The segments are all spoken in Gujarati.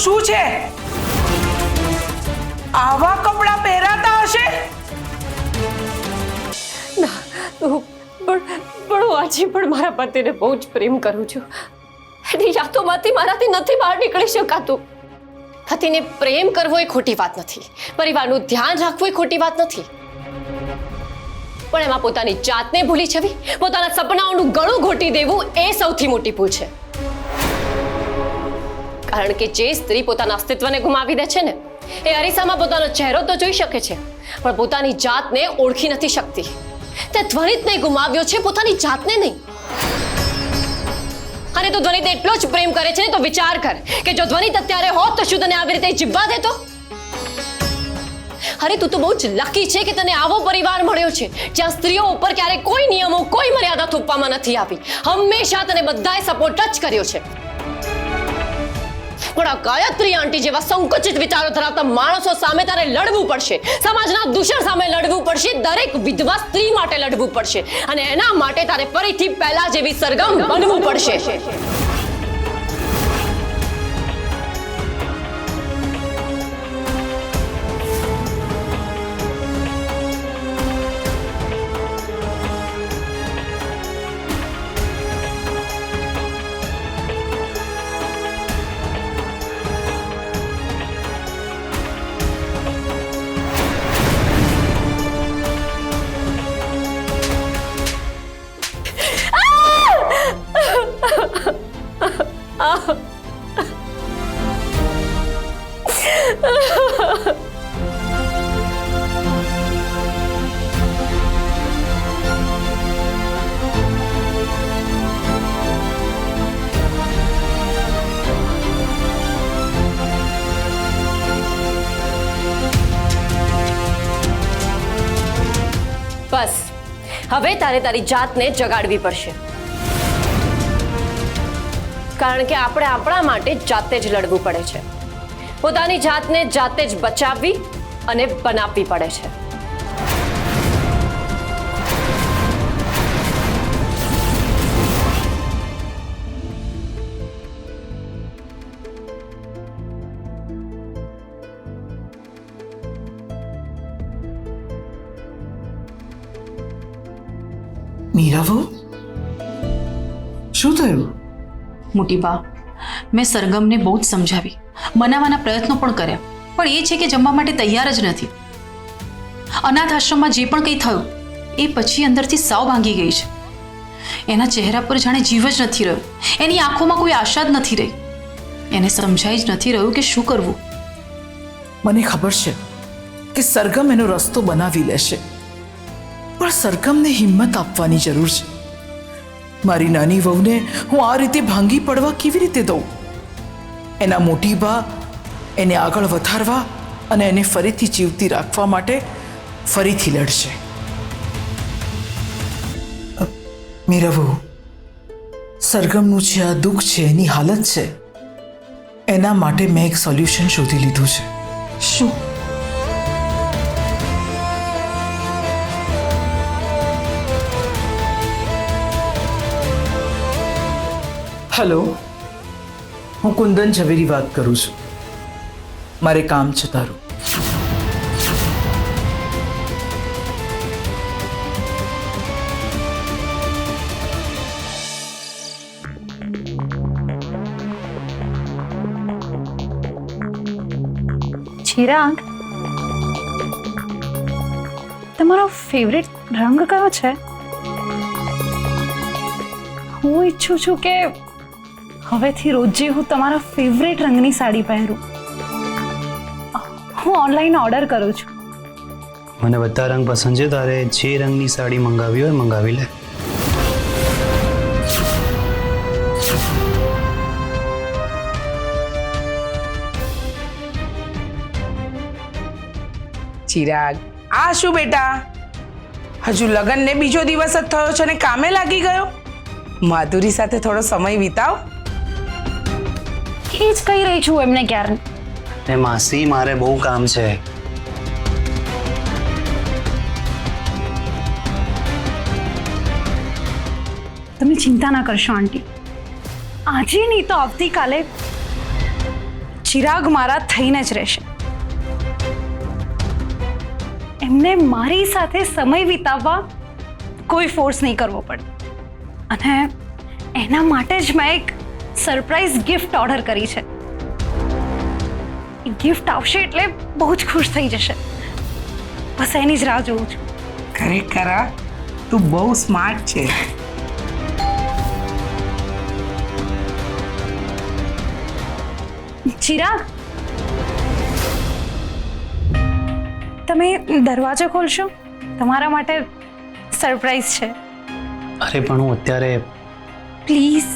શું છે? આવા કપડાં પહેરાતા હશે? ના પણ હું આજે પણ મારા પતિને બહુ જ પ્રેમ કરું છું. એની યાદોમાંથી મારાથી નથી બહાર નીકળી શકાતું. પતિને પ્રેમ કરવો એ ખોટી વાત નથી, પરિવારનું ધ્યાન રાખવું એ ખોટી વાત નથી, પણ એમાં પોતાની જાતને ભૂલી જવી, પોતાના સપનાઓનું ગળું ઘોટી દેવું એ સૌથી મોટી ભૂલ છે. કારણ કે જે સ્ત્રી પોતાના અસ્તિત્વને ગુમાવી દે છે ને, એ અરીસામાં પોતાનો ચહેરો તો જોઈ શકે છે, પણ પોતાની જાતને ઓળખી નથી શકતી. તે ધ્વનિતને ગુમાવ્યો છે, પોતાની જાતને નહીં. અને તું ધ્વનિત એટલો જ પ્રેમ કરે છે ને, તો વિચાર કર કે જો ધ્વનિત અત્યારે હોત તો શું તને આવી રીતે જીવવા દેતો? અરે તું તો બહુ જ લકી છે કે તને આવો પરિવાર મળ્યો છે જ્યાં સ્ત્રીઓ ઉપર ક્યારે કોઈ નિયમો, કોઈ મર્યાદા થોપવામાં નથી આવી. હંમેશા તને બધાએ સપોર્ટ જ કર્યો છે. પણ આ ગાયત્રી આંટી જેવા સંકુચિત વિચારો ધરાવતા માણસો સામે તારે લડવું પડશે. સમાજના દૂષણ સામે લડવું પડશે. દરેક વિધવા સ્ત્રી માટે લડવું પડશે. અને એના માટે તારે ફરીથી પહેલા જેવી સરગમ બનવું પડશે. બસ હવે તારે તારી જાતને જગાડવી પડશે. કારણ કે આપણે આપણા માટે જાતે જ લડવું પડે છે. પોતાની જાતને જાતે જ બચાવવી અને બનાવવી પડે છે. મીરાબહુ, શું થયું? મોટી બા, મેં સરગમને બહુ જ સમજાવી, મનાવવાના પ્રયત્નો પણ કર્યા, પણ એ છે કે જમવા માટે તૈયાર જ નથી. અનાથ આશ્રમમાં જે પણ કંઈ થયું એ પછી અંદરથી સાવ ભાંગી ગઈ છે. એના ચહેરા પર જાણે જીવ જ નથી રહ્યો, એની આંખોમાં કોઈ આશા જ નથી રહી. એને સમજાઈ જ નથી રહ્યું કે શું કરવું. મને ખબર છે કે સરગમ એનો રસ્તો બનાવી લેશે, પણ સરગમને હિંમત આપવાની જરૂર છે. મારી નાની વહુને હું આ રીતે ભાંગી પડવા કેવી રીતે દઉં? એના મોટી બા એને આગળ વધારવા અને એને ફરીથી જીવતી રાખવા માટે ફરીથી લડશે. મીરાબહુ, સરગમનું જે આ દુઃખ છે, એની હાલત છે, એના માટે મેં એક સોલ્યુશન શોધી લીધું છે. શું? હેલો, હું કુંદન ઝવેરી વાત કરું છું. મારે કામ છે તારું. ચિરાગ, તમારો ફેવરેટ રંગ કયો છે? હું ઈચ્છું છું કે હવેથી રોજે હું તમારા ફેવરેટ રંગની સાડી પહેરું. હું ઓનલાઈન ઓર્ડર કરું છું. મને બધા રંગ પસંદ છે. તારે જે રંગની સાડી મંગાવી હોય મંગાવી લે. ચિરાગ, આ શું બેટા? હજુ લગ્નને બીજો દિવસ જ થયો છે ને કામે લાગી ગયો? માધુરી સાથે થોડો સમય વિતાવ. એ જ કહી રહી છું એમને ક્યારે. એ માસી, મારે બહુ કામ છે. તમે ચિંતા ના કરશો આંટી. આજે નહીં તો આવતીકાલે ચિરાગ મારા થઈને જ રહેશે. એમને મારી સાથે સમય વિતાવવા કોઈ ફોર્સ નહીં કરવો પડે. અને એના માટે જ મેં એક સરપ્રાઈઝ ગિફ્ટ ઓર્ડર કરી છે. એ ગિફ્ટ આવશે એટલે બહુ જ ખુશ થઈ જશે. બસ એની જ રાહ જોઉં છું. ખરેખર તું બહુ સ્માર્ટ છે. ચિરાગ, તમે દરવાજો ખોલશો? તમારા માટે સરપ્રાઈઝ છે. અરે પણ હું અત્યારે પ્લીઝ.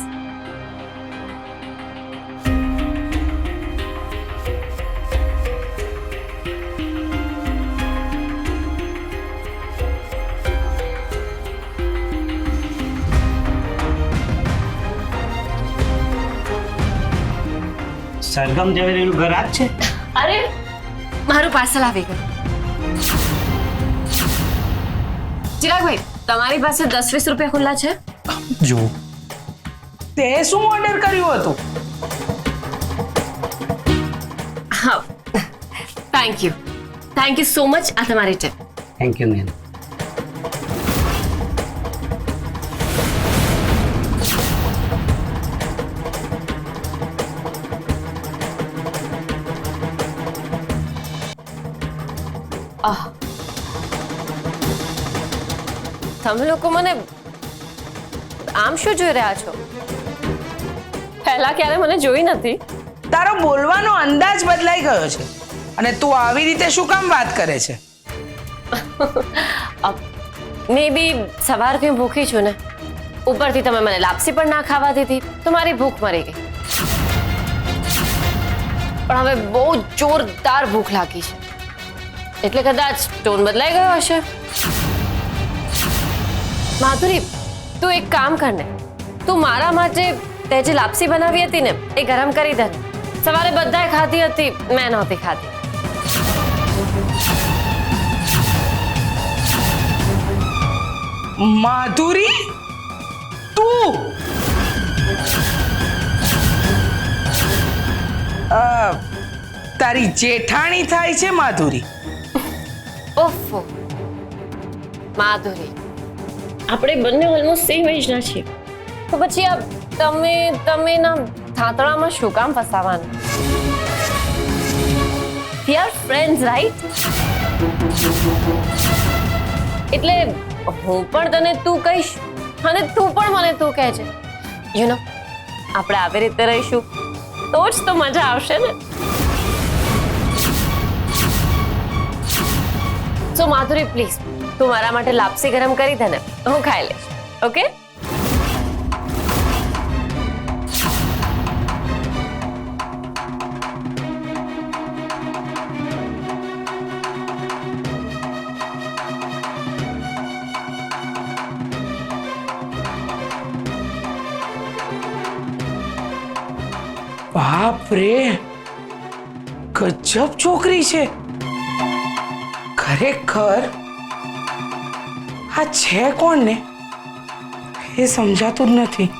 સરગમ ઝવેરીનું ઘર આ જ છે? અરે મારું પાર્સલ આવી ગયું. ચિરાગભાઈ, તમારી પાસે 10-20 રૂપિયા ખુલ્લા છે? જો તે શું ઓર્ડર કર્યું હતું? હા, થેન્ક યુ સો મચ. આ તમારી ટીપ. Thank you ma'am. તમે લોકો મને આમ શું જોઈ રહ્યા છો? પહેલા ક્યારે મને જોઈ નથી. તારો બોલવાનો અંદાજ બદલાઈ ગયો છે અને તું આવી રીતે શું કામ વાત કરે છે? મે બી સવારથી હું ભૂખી છું ને, ઉપરથી તમે મને લાપસી પણ ના ખાવા દીધી તો મારી ભૂખ મરી ગઈ. પણ હવે બહુ જોરદાર ભૂખ લાગી છે એટલે કદાચ ટોન બદલાઈ ગયો હશે. માધુરી, તું એક કામ કર ને, તું મારા માટે તે જે લાપસી બનાવી હતી ને એ ગરમ કરી દે. સવારે બધાએ ખાધી હતી, મેં નહોતી ખાધી. માધુરી, તું તારી જેઠાણી થાય છે માધુરી. ઓફો માધુરી, આપણે બંને ઓલમોસ્ટ સેમ એજ ના છીએ તો પછી આ તમે ના થાતડામાં શું કામ ફસાવાનું? We are friends, right? એટલે હું પણ તને તું કહીશ અને તું પણ મને તું કહેજે. યુ નો, આપણે આવી રીતે રહીશું તો જ તો મજા આવશે ને. સો માધુરી, પ્લીઝ તું મારા માટે લાપસી ગરમ કરી દે ને, હું ખાઈ લઈશ. ઓકે? બાપ રે, ગજબ છોકરી છે ખરેખર. આ છે કોણ ને એ સમજાતું જ નથી.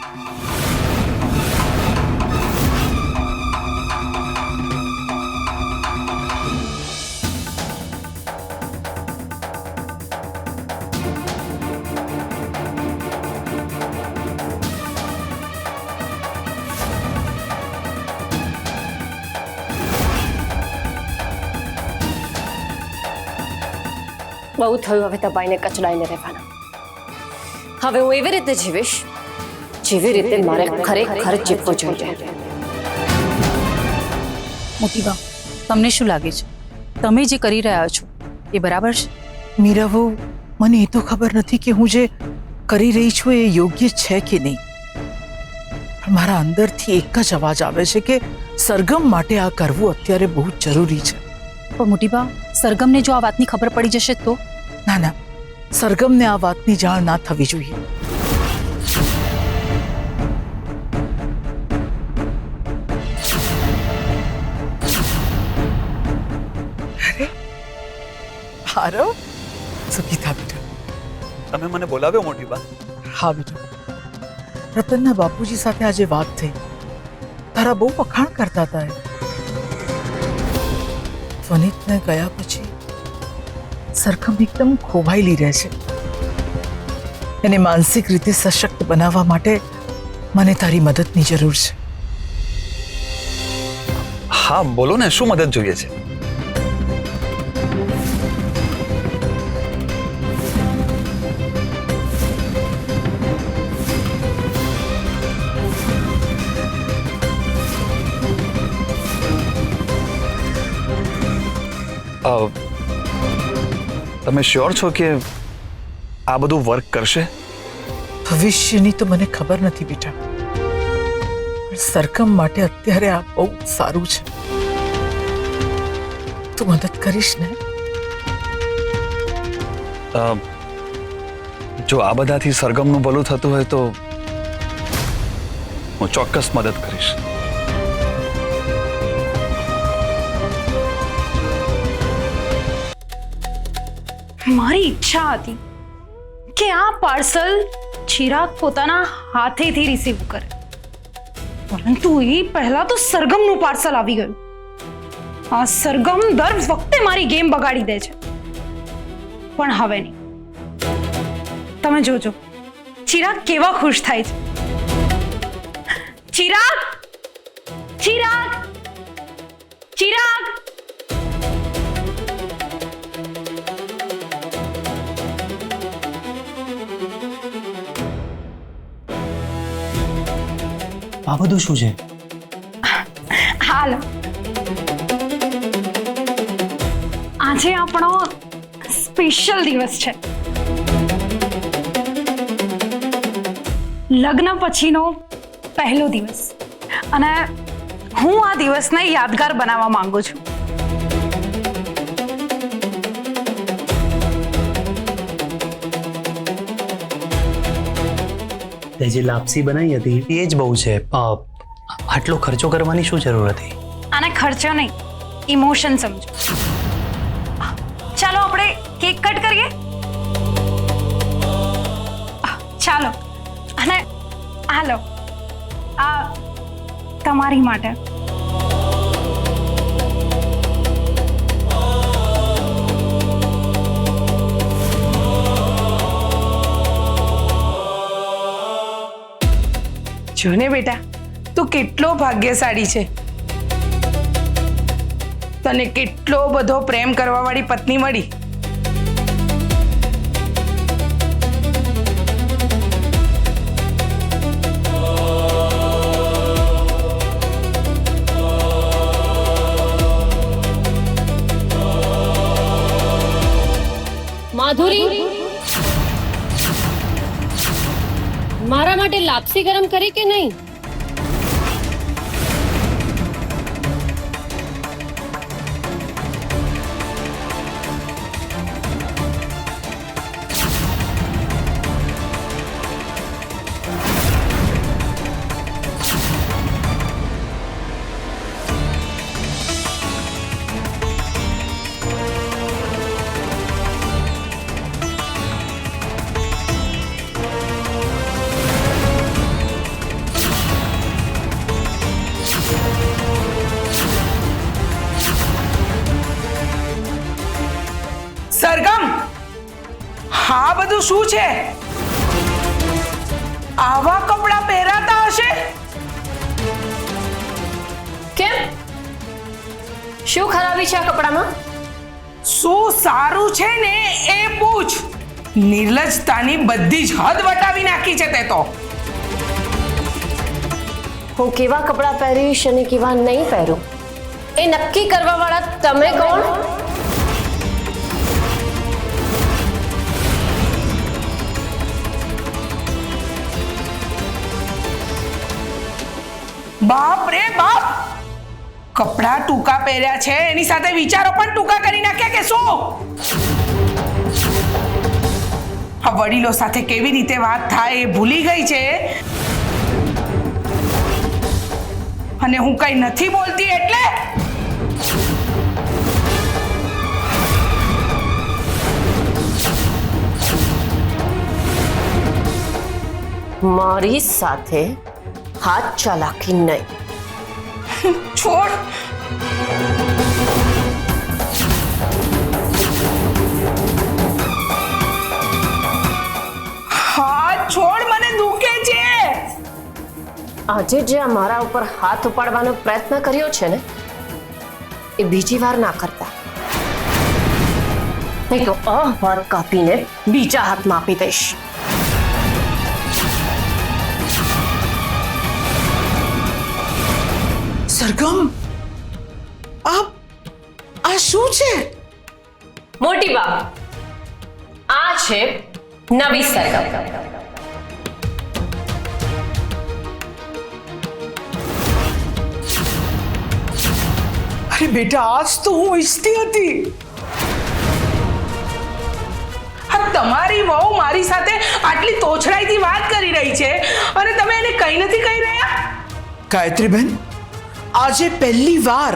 બહુ થયું હવે દબાઈને કચડાઈને રહેવાના. હવે હું એવી રીતે જીવીશ જેવી રીતે મારે ખરેખર જીવવું જોઈએ. મોટી બા, તમને શું લાગે છે તમે જે કરી રહ્યા છો એ બરાબર છે? મીરા વહુ, મને એ તો ખબર નથી કે હું જે કરી રહી છું એ યોગ્ય છે કે નહીં, પણ મારા અંદરથી એક જ અવાજ આવે છે કે સરગમ માટે આ કરવું અત્યારે બહુ જ જરૂરી છે. પણ મોટી બા, સરગમને જો આ વાતની ખબર પડી જશે તો? ના ના, સરગમને આ વાતની જાણ ના થવી જોઈએ. અરે હારો, સુખીતા બેટા. તમે મને બોલાવ્યો મોટી બા? હા બેટા, રતનના બાપુજી સાથે આજે વાત થઈ. તારા બહુ વખાણ કરતા હતા. સ્વનિતને ગયા પછી સરગમ એકદમ ખોવાયેલી રહે છે. એને માનસિક રીતે સશક્ત બનાવવા માટે મને તારી મદદની જરૂર છે. હા બોલો ને, શું મદદ જોઈએ છે? તમે શ્યોર છો કે આ બધું વર્ક કરશે? ભવિષ્યની તો મને ખબર નથી બેટા, પણ સરગમ માટે અત્યારે આ બહુ સારું છે. તું મદદ કરીશ ને? જો આ બધાથી સરગમનું ભલું થતું હોય તો હું ચોક્કસ મદદ કરીશ. મારી ઈચ્છા હતી કે આ પાર્સલ ચિરાગ પોતાના હાથેથી રિસીવ કરે, પરંતુ એ પહેલા તો સરગમનું પાર્સલ આવી ગયું. આ સરગમ દર વખતે મારી ગેમ બગાડી દે છે, પણ હવે નહીં. તમે જોજો ચિરાગ કેવા ખુશ થાય છે. ચિરાગ, ચિરાગ, ચિરાગ. આ બધું શું છે? હાલ, આજે આપણો સ્પેશિયલ દિવસ છે. લગ્ન પછીનો પહેલો દિવસ, અને હું આ દિવસને યાદગાર બનાવવા માંગુ છું. તે જે લાપસી બનાવી હતી એ જ બહુ છે. આટલો ખર્ચો કરવાની શું જરૂર હતી? આને ખર્ચો નહીં, ઇમોશન સમજો. ચાલો આપણે કેક કટ કરીએ. ચાલો, અને હાલો, આ તમારી માટે. જો ને બેટા, તું કેટલો ભાગ્યશાળી છે. તને કેટલો બધો પ્રેમ કરવા વાળી પત્ની મળી. માધુરી, મારા માટે લાપસી ગરમ કરી કે નહીં? સરગમ, હા બધું શું છે? આવા કપડાં પહેરાતા હશે? કેમ, શું ખરાબી છે આ કપડામાં? શું સારું છે ને એ પૂછ. નિર્લજતાની બધી જ હદ વટાવી નાખી છે તે તો. હું કેવા કપડાં પહેરીશ અને કેવા નહીં પહેરું એ નક્કી કરવા વાળા તમે કોણ? બાપ રે બાપ, કપડા ટૂંકા પહેર્યા છે એની સાથે વિચારો પણ ટૂંકા કરી નાખ્યા કે શું? આ વડીલો સાથે કેવી રીતે વાત થાય એ ભૂલી ગઈ છે, અને હું કઈ નથી બોલતી એટલે. મારી સાથે હાથ ચાલાકી નહીં. છોડ. આજે જે આ મારા ઉપર હાથ ઉપાડવાનો પ્રયત્ન કર્યો છે ને એ બીજી વાર ના કરતા, નહીં તો આ હાથ કાપીને બીજા હાથમાં આપી દઈશ. સરગમ, આ શું છે? મોટી બા, આ છે નવી સરગમ. અરે બેટા, આજ તો હું ઈચ્છતી હતી. આ તમારી વહુ મારી સાથે આટલી તોછડાઈથી વાત કરી રહી છે અને તમે એને કઈ નથી કહી રહ્યા. ગાયત્રીબેન, આજે પહેલી વાર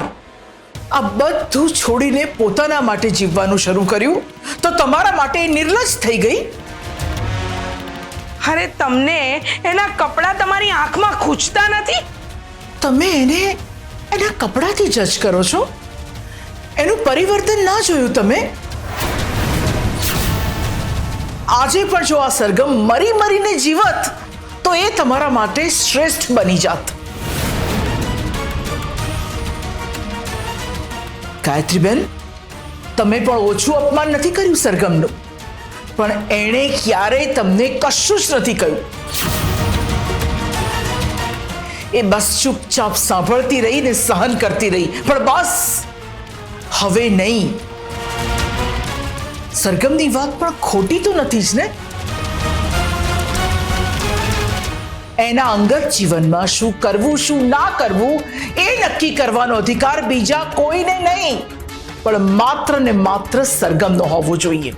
આ બધું છોડીને પોતાના માટે જીવવાનું શરૂ કર્યું તો તમારા માટે એ નિર્લજ્જ થઈ ગઈ. અરે તમને એના કપડાં તમારી આંખમાં ખૂંચતા નથી? તમે એને એના કપડાથી જજ કરો છો? એનું પરિવર્તન ના જોયું તમે? આજે પણ જો આ સરગમ મરી મરીને જીવત તો એ તમારા માટે શ્રેષ્ઠ બની જાત. ગાયત્રીબેન, તમે પણ ઓછું અપમાન નથી કર્યું સરગમનું, પણ એણે ક્યારેય તમને કશું જ નથી કહ્યું. એ બસ ચૂપચાપ સાંભળતી રહી ને સહન કરતી રહી, પણ બસ હવે નહીં. સરગમની વાત પણ ખોટી તો નથી જ ને? એના અંગત જીવનમાં શું કરવું શું ના કરવું એ નક્કી કરવાનો અધિકાર બીજા કોઈને નહીં, પણ માત્ર ને માત્ર સરગમનો હોવો જોઈએ.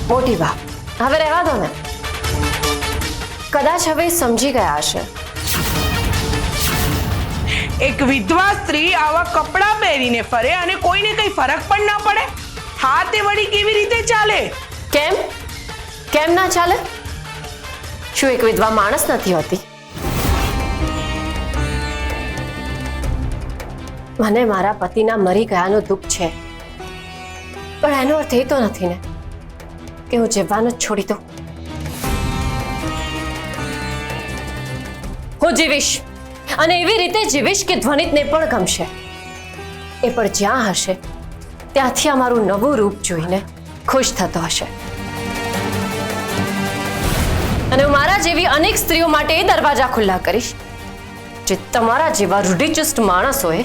મોટી બા, હવે રહેવા દો ને. કદાચ હવે સમજી ગયા હશે. એક વિધવા સ્ત્રી આવા કપડાં પહેરીને ફરે અને કોઈને કઈ ફરક પણ ના પડે? હા, તે વળી કેવી રીતે ચાલે? કેમ કેમ ના ચાલે? શું એક વિધવા માણસ નથી હોતી? મને મારા પતિના મરી ગયાનું દુઃખ છે, પણ એનો અર્થ એ તો નથી ને કે હું જીવવાનું જ છોડી દઉં. હું જીવીશ અને એવી રીતે જીવીશ કે ધ્વનિતને પણ ગમશે. એ પણ જ્યાં હશે ત્યાંથી અમારું નવું રૂપ જોઈને ખુશ થતો હશે. અને હું મારા જેવી અનેક સ્ત્રીઓ માટે એ દરવાજા ખુલ્લા કરીશ જે તમારા જેવા રૂઢિચુસ્ત માણસોએ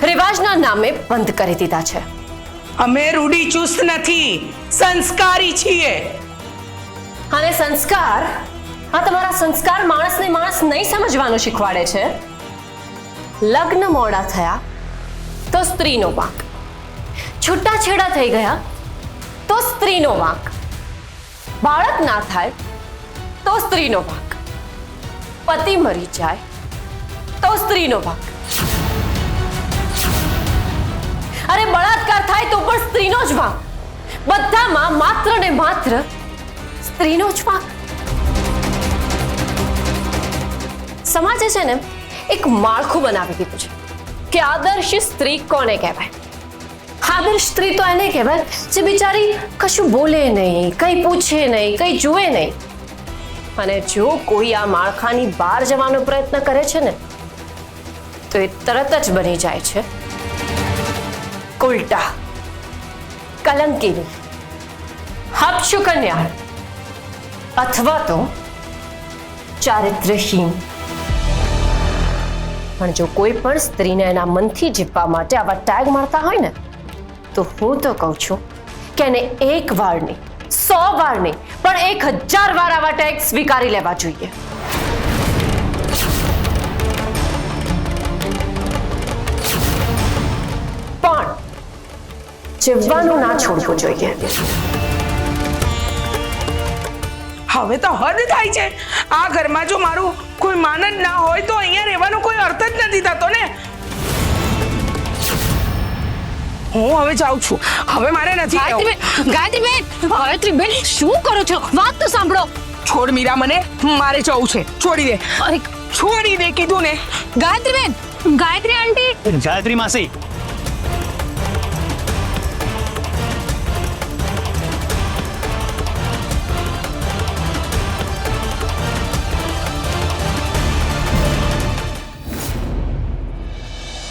રિવાજના નામે બંધ કરી દીધા છે. અમે રૂઢિચુસ્ત નથી, સંસ્કારી છીએ. અને સંસ્કાર, આ તમારા સંસ્કાર માણસને માણસ નહીં સમજવાનું શીખવાડે છે. લગ્ન મોડા થયા તો સ્ત્રીનો વાંક, છૂટાછેડા થઈ ગયા તો સ્ત્રીનો વાંક, બાળક ના થાય તો સ્ત્રીનો વાંક, પતિ મરી જાય તો સ્ત્રીનો વાંક, અરે બળાત્કાર થાય તો પણ સ્ત્રીનો જ વાંક. બધામાં માત્ર ને માત્ર સ્ત્રીનો જ વાંક. સમાજે છે ને એક માળખું બનાવી દીધું છે કે આદર્શ સ્ત્રી કોને કહેવાય. આદર્શ સ્ત્રી તો એને કહેવાય જે બિચારી કશું બોલે નહીં, કંઈ પૂછે નહીં, કંઈ જુએ નહીં. અને જો કોઈ આ માળખાની બહાર જવાનો પ્રયત્ન કરે છે ને તો એ તરત જ બની જાય છે ઉલટા, કલંકીની, હપશુકન્યાળ અથવા તો ચારિત્ર્યહીન. પણ જો કોઈ પણ સ્ત્રીને એના મનથી જીતવા માટે આવા ટેગ મળતા હોય ને તો હું તો કહું છું કે એને એક વાર નહીં, 100 વાર નહીં, પણ 1000 વાર આવા ટેગ સ્વીકારી લેવા જોઈએ. પણ જીવવાનું ના છોડવું જોઈએ. હવે તો હદ થાય છે. આ ઘરમાં જો મારું કોઈ માન જ ના હોય તો અહીંયા રહેવાનો કોઈ અર્થ જ નથી થતો ને. હું હવે જાઉં છું. હવે મારે નથી રહેવું. ગાયત્રીબેન, શું કરો છો? વાત તો સાંભળો. છોડ મીરા, મને મારે જવું છે. છોડી દે, અરે છોડી દે કીધું ને. ગાયત્રીબેન, ગાયત્રી આંટી, ગાયત્રી માસી,